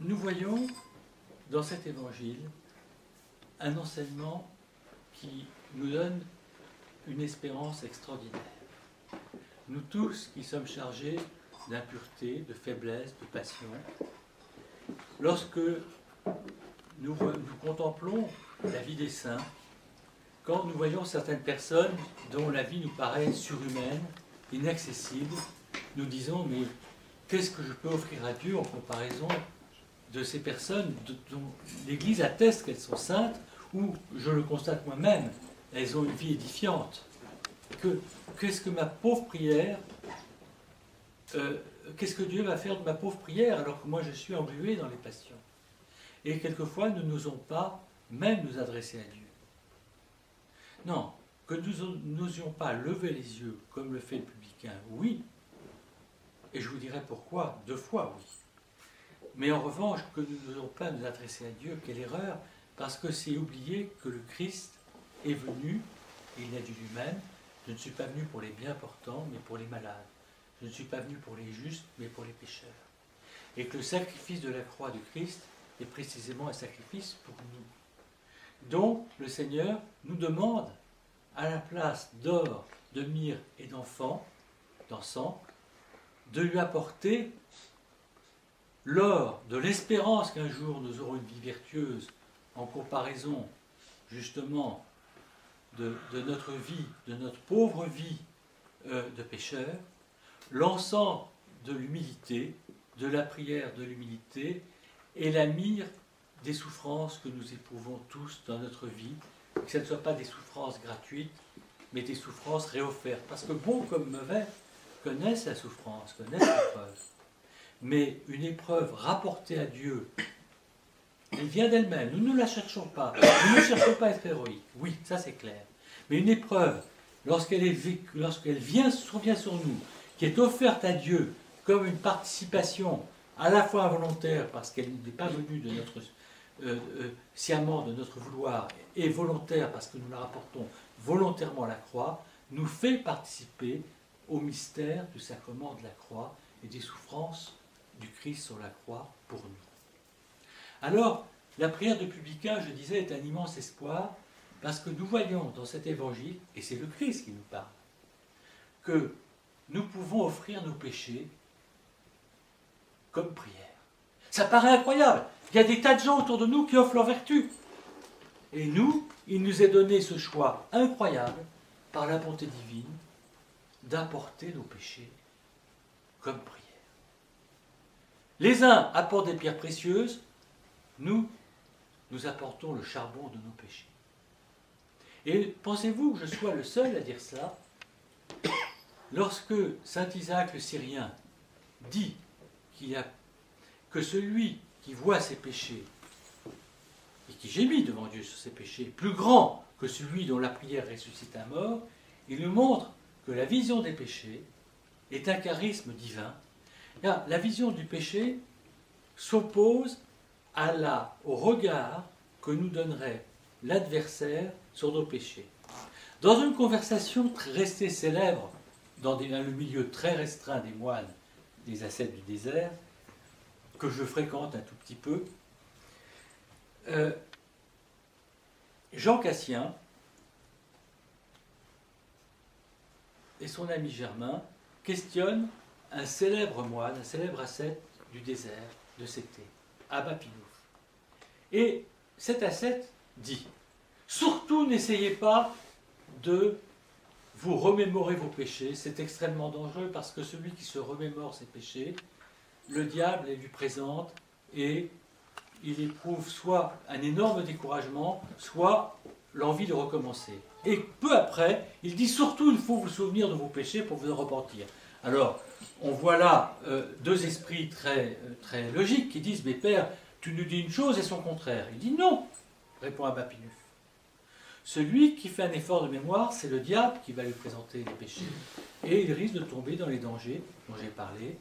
Nous voyons dans cet évangile un enseignement qui nous donne une espérance extraordinaire. Nous tous qui sommes chargés d'impureté, de faiblesse, de passion, lorsque nous contemplons la vie des saints, quand nous voyons certaines personnes dont la vie nous paraît surhumaine, inaccessible, nous disons, mais qu'est-ce que je peux offrir à Dieu en comparaison de ces personnes dont l'Église atteste qu'elles sont saintes, ou, je le constate moi-même, elles ont une vie édifiante. Qu'est-ce que ma pauvre prière, qu'est-ce que Dieu va faire de ma pauvre prière alors que moi je suis englué dans les passions? Et quelquefois nous n'osons pas même nous adresser à Dieu. Non, que nous n'osions pas lever les yeux comme le fait le publicain, oui. Et je vous dirai pourquoi, 2 fois oui. Mais en revanche, que nous n'osons pas nous adresser à Dieu, quelle erreur, parce que c'est oublier que le Christ est venu, et il a dit lui-même, je ne suis pas venu pour les bien portants, mais pour les malades. Je ne suis pas venu pour les justes, mais pour les pécheurs. Et que le sacrifice de la croix du Christ est précisément un sacrifice pour nous. Donc, le Seigneur nous demande, à la place d'or, de myrrhe et d'encens, de lui apporter l'or de l'espérance qu'un jour nous aurons une vie vertueuse en comparaison, justement, de notre vie, de notre pauvre vie de pécheur, l'encens de l'humilité, de la prière de l'humilité, et la myrrhe des souffrances que nous éprouvons tous dans notre vie, que ce ne soient pas des souffrances gratuites, mais des souffrances réoffertes. Parce que bon comme mauvais connaissent la souffrance, connaissent l'épreuve. Mais une épreuve rapportée à Dieu, elle vient d'elle-même. Nous ne la cherchons pas. Nous ne cherchons pas à être héroïques. Oui, ça c'est clair. Mais une épreuve, lorsqu'elle survient sur nous, qui est offerte à Dieu comme une participation à la fois involontaire, parce qu'elle n'est pas venue de notre sciemment de notre vouloir, et volontaire, parce que nous la rapportons volontairement à la croix, nous fait participer au mystère du sacrement de la croix et des souffrances du Christ sur la croix pour nous. Alors, la prière de publicain, je disais, est un immense espoir, parce que nous voyons dans cet évangile, et c'est le Christ qui nous parle, que nous pouvons offrir nos péchés comme prière. Ça paraît incroyable. Il y a des tas de gens autour de nous qui offrent leur vertu. Et nous, il nous est donné ce choix incroyable, par la bonté divine, d'apporter nos péchés comme prière. Les uns apportent des pierres précieuses, nous apportons le charbon de nos péchés. Et pensez-vous que je sois le seul à dire ça? Lorsque saint Isaac le Syrien dit que celui qui voit ses péchés et qui gémit devant Dieu sur ses péchés est plus grand que celui dont la prière ressuscite un mort, il nous montre que la vision des péchés est un charisme divin. La vision du péché s'oppose au regard que nous donnerait l'adversaire sur nos péchés. Dans une conversation restée célèbre dans le milieu très restreint des moines, des ascètes du désert, que je fréquente un tout petit peu, Jean Cassien et son ami Germain questionnent un célèbre moine, un célèbre ascète du désert de Cété, Abba Pinouf. Et cet ascète dit « Surtout n'essayez pas de vous remémorer vos péchés, c'est extrêmement dangereux parce que celui qui se remémore ses péchés, le diable les lui présente et il éprouve soit un énorme découragement, soit l'envie de recommencer. Et peu après, il dit surtout il faut vous souvenir de vos péchés pour vous en repentir. » Alors, on voit là 2 esprits très, très logiques qui disent « Mais Père, tu nous dis une chose et son contraire. » Il dit « Non », répond Abba Pinouf. Celui qui fait un effort de mémoire, c'est le diable qui va lui présenter les péchés. Et il risque de tomber dans les dangers dont j'ai parlé,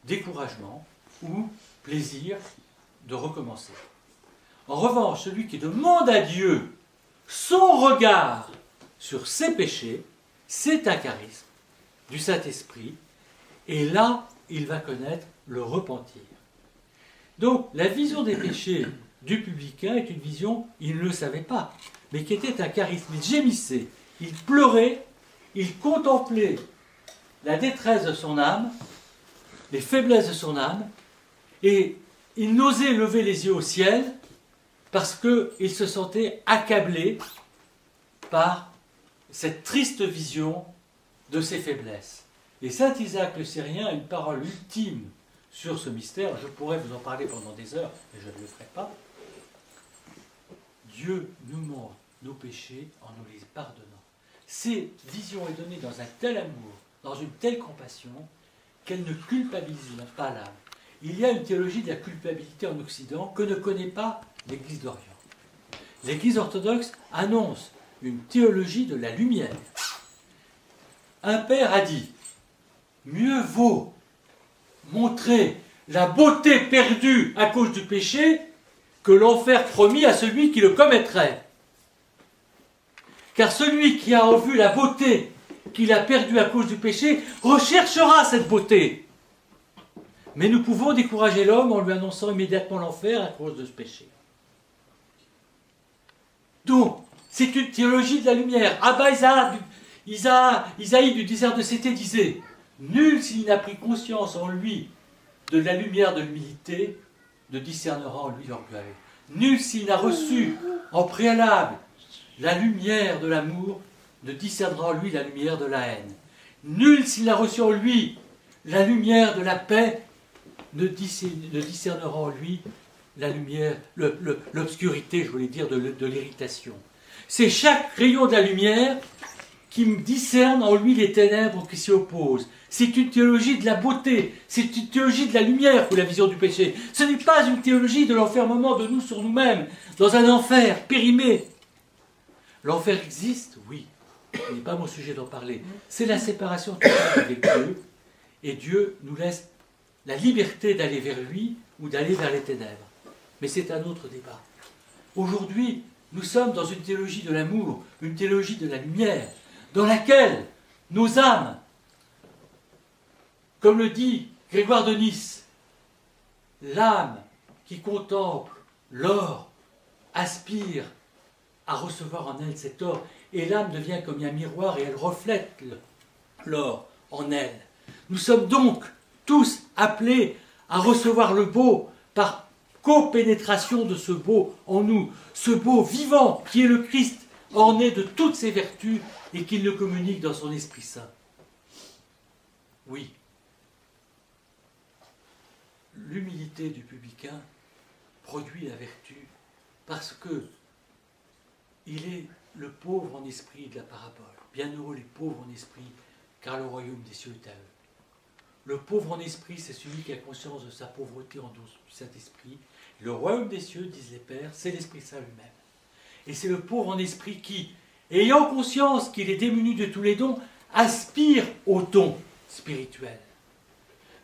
découragement ou plaisir de recommencer. En revanche, celui qui demande à Dieu son regard sur ses péchés, c'est un charisme du Saint-Esprit, et là, il va connaître le repentir. Donc, la vision des péchés du publicain est une vision, il ne le savait pas, mais qui était un charisme. Il gémissait, il pleurait, il contemplait la détresse de son âme, les faiblesses de son âme, et il n'osait lever les yeux au ciel parce qu'il se sentait accablé par cette triste vision de ses faiblesses. Et saint Isaac le Syrien a une parole ultime sur ce mystère. Je pourrais vous en parler pendant des heures, mais je ne le ferai pas. Dieu nous montre nos péchés en nous les pardonnant. Cette vision est donnée dans un tel amour, dans une telle compassion, qu'elle ne culpabilise pas l'âme. Il y a une théologie de la culpabilité en Occident que ne connaît pas l'Église d'Orient. L'Église orthodoxe annonce une théologie de la lumière. Un père a dit « Mieux vaut montrer la beauté perdue à cause du péché que l'enfer promis à celui qui le commettrait. Car celui qui a en vue la beauté qu'il a perdue à cause du péché recherchera cette beauté. Mais nous pouvons décourager l'homme en lui annonçant immédiatement l'enfer à cause de ce péché. » Donc, c'est une théologie de la lumière. Abba Isaïe du désert de Cété disait « Nul s'il n'a pris conscience en lui de la lumière de l'humilité ne discernera en lui l'orgueil. Nul s'il n'a reçu en préalable la lumière de l'amour ne discernera en lui la lumière de la haine. Nul s'il n'a reçu en lui la lumière de la paix ne discernera en lui la lumière, l'obscurité, je voulais dire, de l'irritation. C'est chaque rayon de la lumière qui discerne en lui les ténèbres qui s'y opposent. C'est une théologie de la beauté, c'est une théologie de la lumière pour la vision du péché. Ce n'est pas une théologie de l'enfermement de nous sur nous-mêmes, dans un enfer périmé. L'enfer existe, oui, ce n'est pas mon sujet d'en parler. C'est la séparation totale avec Dieu, et Dieu nous laisse la liberté d'aller vers lui ou d'aller vers les ténèbres. Mais c'est un autre débat. Aujourd'hui, nous sommes dans une théologie de l'amour, une théologie de la lumière, dans laquelle nos âmes, comme le dit Grégoire de Nice, l'âme qui contemple l'or aspire à recevoir en elle cet or, et l'âme devient comme un miroir et elle reflète l'or en elle. Nous sommes donc tous appelés à recevoir le beau par copénétration de ce beau en nous, ce beau vivant qui est le Christ, orné de toutes ses vertus et qu'il le communique dans son Esprit Saint. Oui, l'humilité du publicain produit la vertu parce que il est le pauvre en esprit de la parabole. Bienheureux les pauvres en esprit, car le royaume des cieux est à eux. Le pauvre en esprit, c'est celui qui a conscience de sa pauvreté en dehors du Saint-Esprit. Le royaume des cieux, disent les pères, c'est l'Esprit Saint lui-même. Et c'est le pauvre en esprit qui, ayant conscience qu'il est démuni de tous les dons, aspire aux dons spirituels.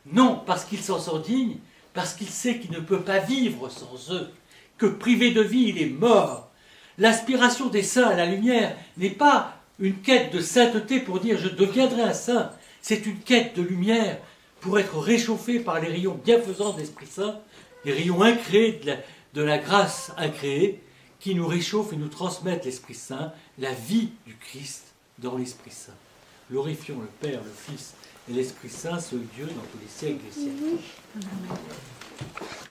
Non parce qu'il s'en sent digne, parce qu'il sait qu'il ne peut pas vivre sans eux, que privé de vie, il est mort. L'aspiration des saints à la lumière n'est pas une quête de sainteté pour dire « je deviendrai un saint ». C'est une quête de lumière pour être réchauffé par les rayons bienfaisants de l'Esprit Saint, les rayons incréés de la grâce incréée, qui nous réchauffent et nous transmettent l'Esprit Saint, la vie du Christ dans l'Esprit Saint. Glorifions le Père, le Fils et l'Esprit Saint, seul Dieu dans tous les siècles des siècles.